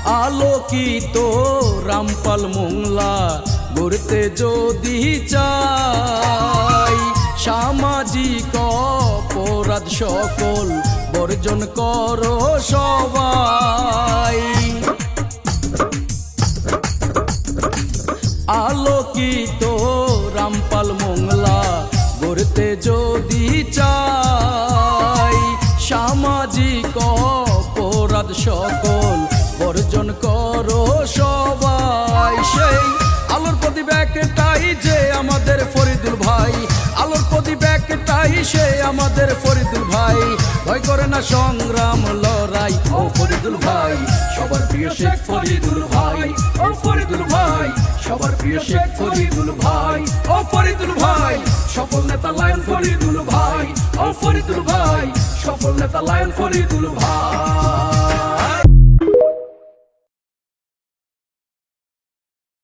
আলোকিত রামপাল মোংলা গড়তে যদি চাই, সামাজিক অপরাধ সকল বর্জন করো সবাই। আলোকিত রামপাল মোংলা গড়তে যদি চাই, সামাজিক অপরাধ সকল বর্জন করো সবাই। সেই আলোর প্রদীপ একটাই যে আমাদের ফরিদুল ভাই, আলোর প্রদীপ একটাই সে আমাদের ফরিদুল ভাই। ভয় করে না সংগ্রাম লড়াই, ও ফরিদুল ভাই সবার প্রিয় শেখ ফরিদুল ভাই, ও ফরিদুল ভাই সবার প্রিয় শেখ ফরিদুল ভাই, ও ফরিদুল ভাই সফল নেতা লায়ন ফরিদুল ভাই, ও ফরিদুল ভাই সফল নেতা লায়ন ফরিদুল ভাই।